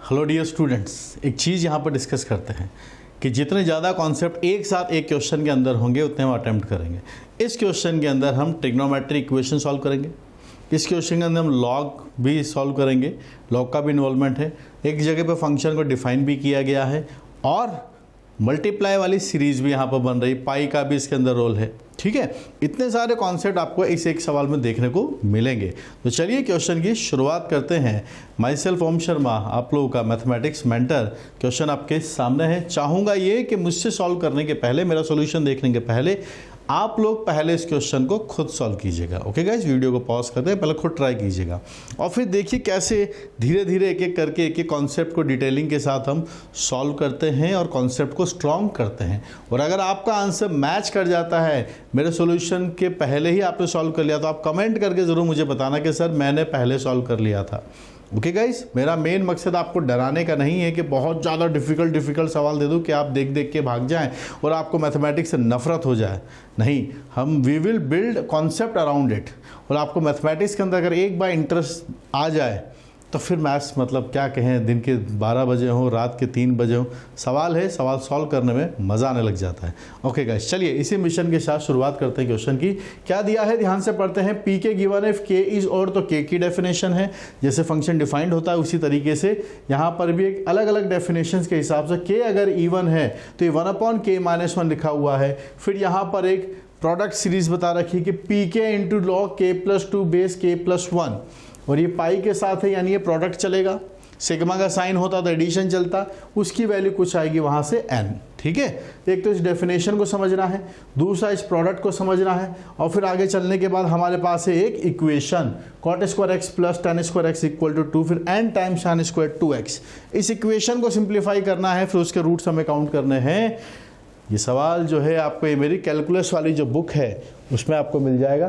Hello dear students, एक चीज़ यहाँ पर डिस्कस करते हैं कि जितने ज़्यादा कॉन्सेप्ट एक साथ एक क्वेश्चन के अंदर होंगे उतने हम अटेम्प्ट करेंगे। इस क्वेश्चन के अंदर हम ट्रिग्नोमेट्रिक इक्वेशन सॉल्व करेंगे। इस क्वेश्चन के अंदर हम लॉग भी सॉल्व करेंगे, लॉग का भी इन्वॉल्वमेंट है। एक जगह पे फंक्शन को डिफाइन भी किया गया है और मल्टीप्लाई वाली सीरीज़ भी यहाँ पर बन रही, पाई का भी इसके अंदर रोल है। ठीक है, इतने सारे कॉन्सेप्ट आपको इस एक सवाल में देखने को मिलेंगे। तो चलिए क्वेश्चन की शुरुआत करते हैं। माई सेल्फ ओम शर्मा, आप लोगों का मैथमेटिक्स मेंटर। क्वेश्चन आपके सामने है। चाहूँगा ये कि मुझसे सॉल्व करने के पहले, मेरा सॉल्यूशन देखने के पहले आप लोग पहले इस क्वेश्चन को खुद सॉल्व कीजिएगा। ओके गाइस, वीडियो को पॉज करते हैं, पहले खुद ट्राई कीजिएगा और फिर देखिए कैसे धीरे धीरे एक एक करके एक एक कॉन्सेप्ट को डिटेलिंग के साथ हम सॉल्व करते हैं और कॉन्सेप्ट को स्ट्रॉन्ग करते हैं। और अगर आपका आंसर मैच कर जाता है, मेरे सॉल्यूशन के पहले ही आपने सॉल्व कर लिया, तो आप कमेंट करके ज़रूर मुझे बताना कि सर मैंने पहले सॉल्व कर लिया था। ओके गाइस, मेरा मेन मकसद आपको डराने का नहीं है कि बहुत ज़्यादा डिफ़िकल्ट सवाल दे दूं कि आप देख देख के भाग जाएं और आपको मैथमेटिक्स से नफरत हो जाए। नहीं, हम we will build concept around it. और आपको मैथमेटिक्स के अंदर अगर एक बार इंटरेस्ट आ जाए तो फिर मैथ्स मतलब क्या कहें, दिन के 12 बजे हो, रात के 3 बजे हो, सवाल सॉल्व करने में मज़ा आने लग जाता है। ओके गाइस, चलिए इसी मिशन के साथ शुरुआत करते हैं क्वेश्चन की। क्या दिया है ध्यान से पढ़ते हैं। पी के गिवन है, के इज और, तो के की डेफिनेशन है। जैसे फंक्शन डिफाइंड होता है उसी तरीके से यहाँ पर भी एक अलग अलग डेफिनेशन के हिसाब से के अगर इवन है तो ये 1/k-1 लिखा हुआ है। फिर यहाँ पर एक प्रोडक्ट सीरीज बता रखी कि पी के into log k+2 base k+1, और ये पाई के साथ है यानी ये प्रोडक्ट चलेगा। सिग्मा का साइन होता तो एडिशन चलता, उसकी वैल्यू कुछ आएगी वहाँ से n। ठीक है, एक तो इस डेफिनेशन को समझना है, दूसरा इस प्रोडक्ट को समझना है, और फिर आगे चलने के बाद हमारे पास है एक equation cot² x + tan² x = 2, फिर n टाइम्स tan² 2x। इस इक्वेशन को सिंप्लीफाई करना है, फिर उसके रूट्स हमें काउंट करने हैं। ये सवाल जो है आपको ये मेरी कैलकुलस वाली जो बुक है उसमें आपको मिल जाएगा।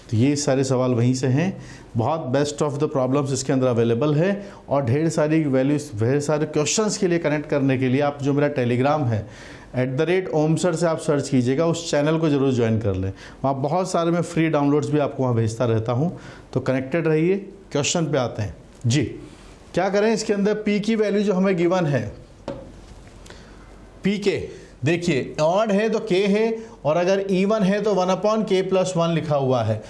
तो ये सारे सवाल वहीं से हैं। बहुत बेस्ट ऑफ द प्रॉब्लम्स इसके अंदर अवेलेबल है और ढेर सारी वैल्यूज, ढेर सारे क्वेश्चंस के लिए कनेक्ट करने के लिए आप जो मेरा टेलीग्राम है @omsir से आप सर्च कीजिएगा, उस चैनल को जरूर ज्वाइन कर लें। वहाँ बहुत सारे मैं फ्री डाउनलोड्स भी आपको वहाँ भेजता रहता हूँ, तो कनेक्टेड रहिए। क्वेश्चन पे आते हैं जी। क्या करें, इसके अंदर पी की वैल्यू जो हमें गिवन है, पी के देखिए ऑड है तो के है, और अगर इवन है तो 1/k+1 लिखा हुआ है।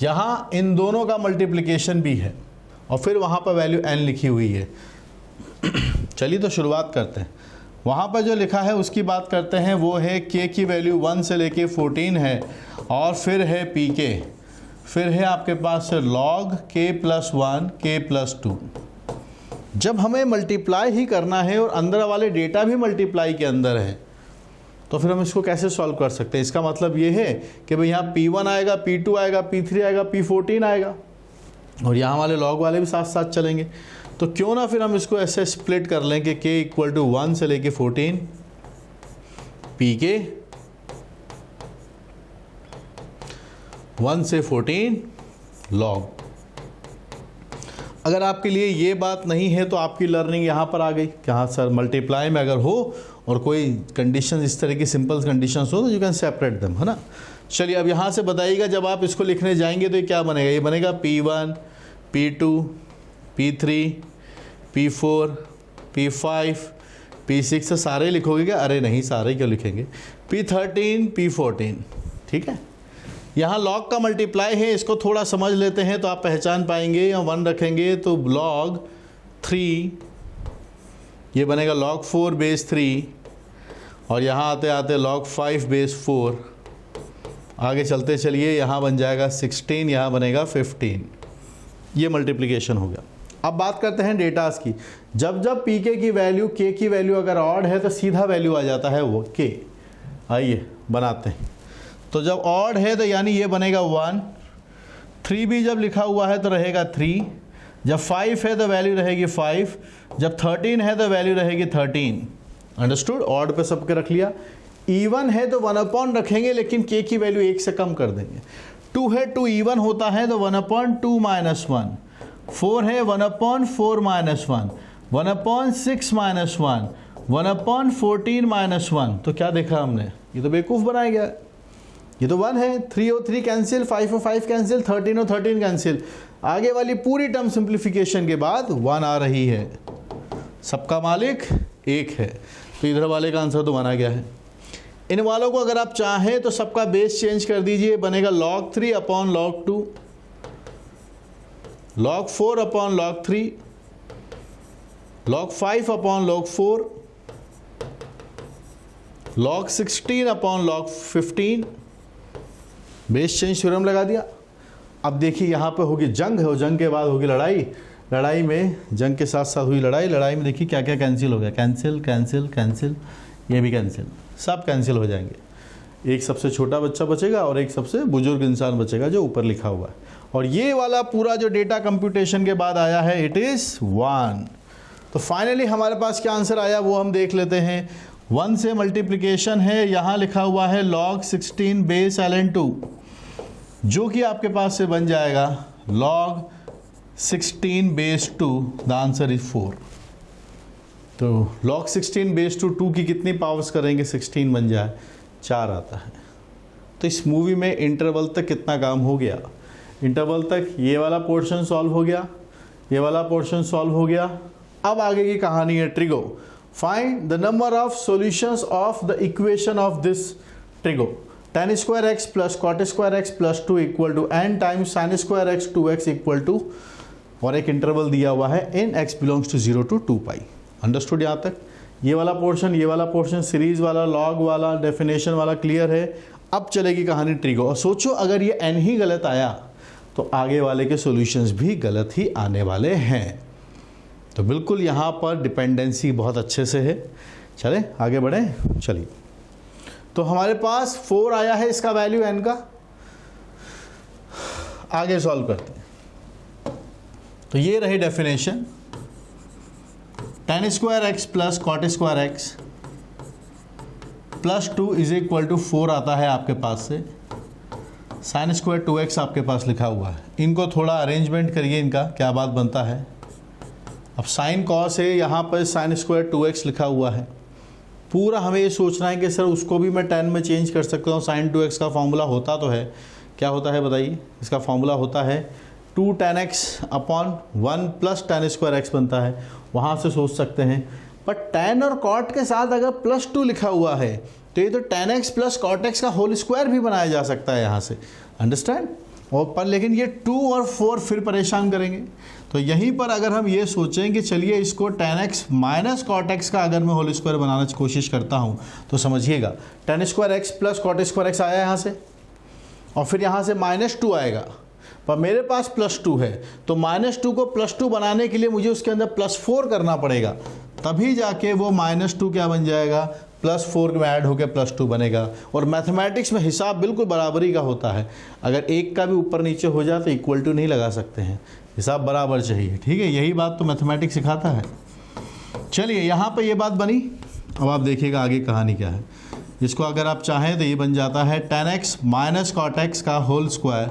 यहाँ इन दोनों का मल्टीप्लिकेशन भी है और फिर वहाँ पर वैल्यू n लिखी हुई है। चलिए तो शुरुआत करते हैं। वहाँ पर जो लिखा है उसकी बात करते हैं। वो है k की वैल्यू 1 से लेके 14 है, और फिर है पी के, फिर है आपके पास log k+1 k+2। जब हमें मल्टीप्लाई ही करना है और अंदर वाले डेटा भी मल्टीप्लाई के अंदर है, तो फिर हम इसको कैसे सॉल्व कर सकते हैं। इसका मतलब ये है कि भाई यहाँ P1 आएगा, P2 आएगा, P3 आएगा, P14 आएगा, और यहाँ वाले लॉग वाले भी साथ साथ चलेंगे। तो क्यों ना फिर हम इसको ऐसे स्प्लिट कर लें कि k = 1 से लेके 14, P के 1 से 14 लॉग। अगर आपके लिए ये बात नहीं है तो आपकी लर्निंग यहाँ पर आ गई कि हाँ सर, मल्टीप्लाई में अगर हो और कोई कंडीशन इस तरह की सिंपल कंडीशंस हो तो यू कैन सेपरेट देम, है ना। चलिए अब यहाँ से बताइएगा, जब आप इसको लिखने जाएंगे तो ये क्या बनेगा। ये बनेगा P1, P2, P3, P4, P5, P6 से सारे लिखोगे क्या? अरे नहीं, सारे क्यों लिखेंगे, P13, P14। ठीक है, यहाँ लॉग का मल्टीप्लाई है, इसको थोड़ा समझ लेते हैं तो आप पहचान पाएंगे। या 1 रखेंगे तो log 3, ये बनेगा log 4 बेस 3, और यहाँ आते आते log 5 बेस 4। आगे चलते चलिए, यहाँ बन जाएगा 16, यहाँ बनेगा 15। ये मल्टीप्लिकेशन हो गया। अब बात करते हैं डेटास की। जब जब पी के की वैल्यू, के की वैल्यू अगर ऑड है तो सीधा वैल्यू आ जाता है वो के। आइए बनाते हैं। तो जब ऑड है तो यानी ये बनेगा 1, 3 भी जब लिखा हुआ है तो रहेगा 3, जब 5 है तो वैल्यू रहेगी 5, जब 13 है तो वैल्यू रहेगी 13। अंडरस्टूड, ऑड पे सबके रख लिया। इवन है तो 1/, रखेंगे लेकिन के की वैल्यू 1 से कम कर देंगे। 2 है, 2 इवन होता है तो 1/2 - 1, 4 है 1/4 - 1, 1/6 - 1, 1/14 - 1। तो क्या देखा हमने, ये तो बेवकूफ़ बनाया गया। ये तो 1 है, 3 और 3 कैंसिल, 5 और 5 कैंसिल, 13 और 13 कैंसिल। आगे वाली पूरी टर्म सिंप्लीफिकेशन के बाद 1 आ रही है। सबका मालिक एक है, तो इधर वाले का आंसर तो बना गया है। इन वालों को अगर आप चाहें तो सबका बेस चेंज कर दीजिए, बनेगा log 3 upon log 2, log 4 upon log 3, log 5 upon log 4, log 16 upon log 15। Base change theorem लगा दिया। अब देखिए यहाँ पे होगी जंग है और जंग के बाद होगी लड़ाई, लड़ाई में जंग के साथ साथ हुई लड़ाई, लड़ाई में देखिए क्या क्या कैंसिल हो गया, कैंसिल कैंसिल कैंसिल, ये भी कैंसिल, सब कैंसिल हो जाएंगे। एक सबसे छोटा बच्चा बचेगा और एक सबसे बुजुर्ग इंसान बचेगा जो ऊपर लिखा हुआ है। और ये वाला पूरा जो डेटा कंप्यूटेशन के बाद आया है इट इज़ 1। तो फाइनली हमारे पास क्या आंसर आया वो हम देख लेते हैं। 1 से मल्टीप्लिकेशन है, यहाँ लिखा हुआ है log 16 बेस ln2, जो कि आपके पास से बन जाएगा log 16 base 2, the answer is 4। तो log 16 बेस 2 की कितनी पावर्स करेंगे, 16 बन जाए, 4 आता है। तो इस मूवी में इंटरवल तक कितना काम हो गया, इंटरवल तक ये वाला पोर्शन सॉल्व हो गया, ये वाला पोर्शन सॉल्व हो गया। अब आगे की कहानी है trigo. Find the number of solutions of the equation of this trigo. tan square x plus cot square x plus 2 equal to n times sine square x 2x equal to, और एक interval दिया हुआ है in x belongs to 0 to 2 pi. Understood यहाँ तक? ये वाला portion series वाला, लॉग वाला, डेफिनेशन वाला क्लियर है। अब चलेगी कहानी ट्रिगो। और सोचो अगर ये n ही गलत आया तो आगे वाले के सॉल्यूशंस भी गलत ही आने वाले हैं। तो बिल्कुल यहाँ पर डिपेंडेंसी बहुत अच्छे से है। चले आगे बढ़ें, चलिए। तो हमारे पास 4 आया है इसका वैल्यू n का, आगे सॉल्व करते हैं। तो ये रही definition, tan square x plus cot square x plus 2 is equal to 4 आता है आपके पास से, साइन स्क्वायर 2x आपके पास लिखा हुआ है। इनको थोड़ा अरेंजमेंट करिए, इनका क्या बात बनता है। अब साइन कॉस है, यहाँ पर साइन स्क्वायर 2x लिखा हुआ है। पूरा हमें ये सोचना है कि सर उसको भी मैं tan में चेंज कर सकता हूँ। साइन 2x का फॉर्मूला होता तो है, क्या होता है बताइए? इसका फॉर्मूला होता है 2 tan x upon 1 plus tan square x बनता है, वहाँ से सोच सकते हैं। बट tan और cot के साथ अगर प्लस 2 लिखा हुआ है तो ये तो tan x plus cot x का होल स्क्वायर भी बनाया जा सकता है यहाँ से, अंडरस्टैंड। और पर लेकिन ये 2 और 4 फिर परेशान करेंगे। तो यहीं पर अगर हम ये सोचें कि चलिए इसको tan x minus cot x का अगर मैं होल स्क्वायर बनाना की कोशिश करता हूँ तो समझिएगा tan square x plus cot square x आया यहाँ से, और फिर यहाँ से -2 आएगा, पर मेरे पास +2 है। तो -2 को +2 बनाने के लिए मुझे उसके अंदर +4 करना पड़ेगा, तभी जाके वो -2 क्या बन जाएगा, +4 में ऐड होकर +2 बनेगा। और मैथमेटिक्स में हिसाब बिल्कुल बराबरी का होता है। अगर एक का भी ऊपर नीचे हो जाए तो इक्वल टू नहीं लगा सकते हैं, हिसाब बराबर चाहिए, ठीक है। यही बात तो मैथमेटिक्स सिखाता है। चलिए यहाँ पर ये बात बनी। अब आप देखिएगा आगे कहानी क्या है। इसको अगर आप चाहें तो ये बन जाता है tan x minus cot x का होल स्क्वायर,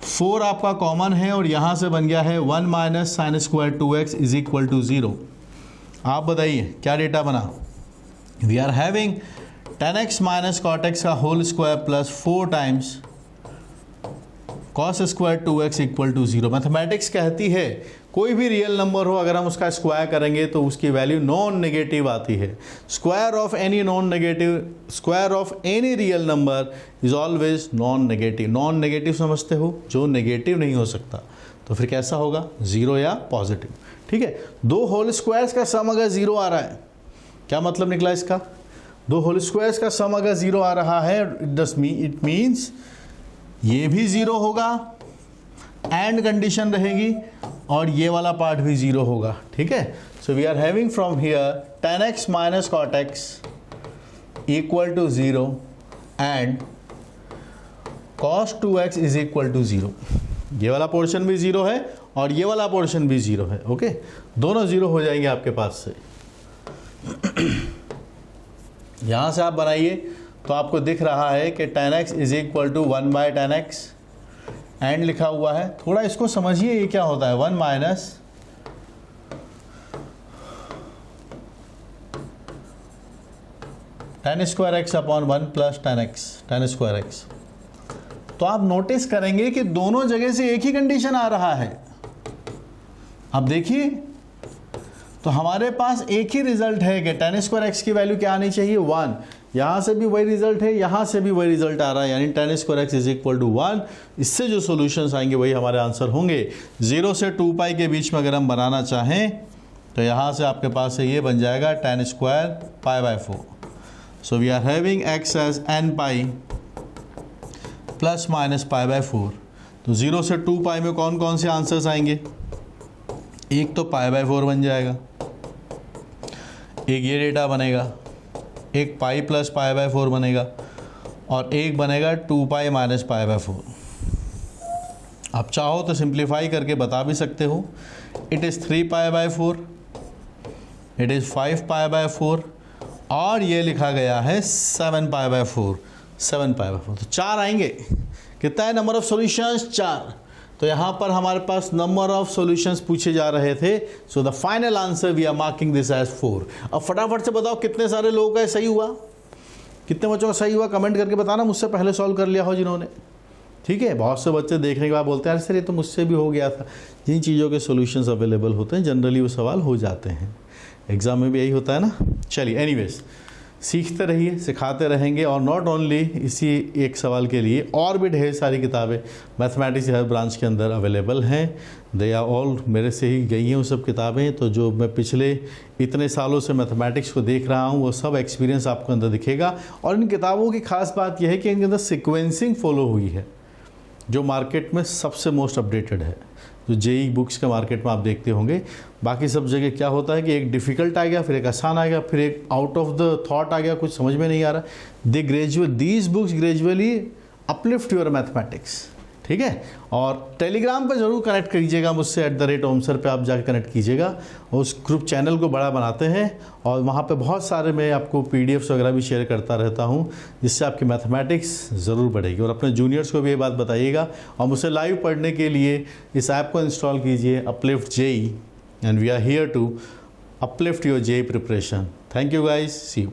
4 आपका कॉमन है और यहाँ से बन गया है 1 minus sine square 2x is equal to 0। आप बताइए क्या डेटा बना। We are having tan x minus cot x का whole square plus 4 times cos square 2x equal to 0। Mathematics कहती है कोई भी रियल नंबर हो अगर हम उसका स्क्वायर करेंगे तो उसकी वैल्यू नॉन नेगेटिव आती है। Square of any real number is always non negative. Non negative समझते हो, जो नेगेटिव नहीं हो सकता, तो फिर कैसा होगा, 0 या पॉजिटिव, ठीक है। 2 होल स्क्वायर्स का सम अगर 0 आ रहा है, क्या मतलब निकला इसका, 2 होल स्क्वायर्स का सम अगर 0 आ रहा है, इट मीन्स ये भी 0 होगा, एंड कंडीशन रहेगी, और ये वाला पार्ट भी 0 होगा, ठीक है। So we are having from here tan x minus cot x equal to 0 and cos 2x is equal to 0। ये वाला पोर्शन भी 0 है और ये वाला पोर्शन भी 0 है, ओके। दोनों 0 हो जाएंगे आपके पास से। यहाँ से आप बनाइए तो आपको दिख रहा है कि tan x is equal to 1 by tan x, and लिखा हुआ है। थोड़ा इसको समझिए, ये क्या होता है, 1 minus tan square x upon 1 plus tan square x. तो आप नोटिस करेंगे कि दोनों जगह से एक ही कंडीशन आ रहा है। अब देखिए तो हमारे पास एक ही रिजल्ट है कि tan स्क्वायर एक्स की वैल्यू क्या आनी चाहिए 1। यहाँ से भी वही रिजल्ट है, यहाँ से भी वही रिजल्ट आ रहा है, यानी tan square x is equal to 1। इससे जो सॉल्यूशंस आएंगे वही हमारे आंसर होंगे। 0 से 2 पाई के बीच में अगर हम बनाना चाहें तो यहाँ से आपके पास से ये बन जाएगा tan square pi by 4। So we are having x as n pi plus minus pi by 4। तो 0 से 2 पाई में कौन कौन से आंसर्स आएंगे? एक तो पाई बाय 4 बन जाएगा, एक ये डेटा बनेगा, एक पाई प्लस पाई बाय 4 बनेगा, और एक बनेगा 2 पाई माइनस पाई बाय 4। आप चाहो तो सिंप्लीफाई करके बता भी सकते हो। It is 3 pi by 4, it is 5 pi by 4, और ये लिखा गया है 7 पाई बाय 4, 7 पाई बाय 4। तो 4 आएंगे। कितना है नंबर ऑफ सॉल्यूशंस? 4। तो यहाँ पर हमारे पास नंबर ऑफ सॉल्यूशंस पूछे जा रहे थे। So the final answer we are marking this as 4। अब फटाफट से बताओ कितने सारे लोगों का सही हुआ, कितने बच्चों का सही हुआ? कमेंट करके बताना, मुझसे पहले सॉल्व कर लिया हो जिन्होंने। ठीक है, बहुत से बच्चे देखने के बाद बोलते हैं अरे सर ये तो मुझसे भी हो गया था। जिन चीज़ों के सॉल्यूशंस अवेलेबल होते हैं जनरली वो सवाल हो जाते हैं। एग्ज़ाम में भी यही होता है ना। चलिए एनीवेज, सीखते रहिए, सिखाते रहेंगे। और नॉट ओनली इसी एक सवाल के लिए और भी ढेर सारी किताबें मैथमेटिक्स हर ब्रांच के अंदर अवेलेबल हैं। दे आर ऑल मेरे से ही गई हैं वो सब किताबें। तो जो मैं पिछले इतने सालों से मैथमेटिक्स को देख रहा हूँ वो सब एक्सपीरियंस आपको अंदर दिखेगा। और इन किताबों की खास बात यह है कि इनके अंदर सिक्वेंसिंग फॉलो हुई है जो मार्केट में सबसे मोस्ट अपडेटेड है। जो जेई बुक्स के मार्केट में आप देखते होंगे, बाकी सब जगह क्या होता है कि एक डिफ़िकल्ट आ गया, फिर एक आसान आ गया, फिर एक आउट ऑफ द थॉट आ गया, कुछ समझ में नहीं आ रहा। These books gradually uplift your mathematics. ठीक है, और टेलीग्राम पर ज़रूर कनेक्ट कीजिएगा मुझसे, @omsir पे आप जाकर कनेक्ट कीजिएगा। उस ग्रुप चैनल को बड़ा बनाते हैं और वहाँ पे बहुत सारे मैं आपको PDFs वगैरह भी शेयर करता रहता हूँ, जिससे आपकी मैथमेटिक्स ज़रूर बढ़ेगी। और अपने जूनियर्स को भी ये बात बताइएगा। और मुझसे लाइव पढ़ने के लिए इस ऐप को इंस्टॉल कीजिए, uplift JEE, and we are here to uplift your JEE preparation. Thank you guys, see you.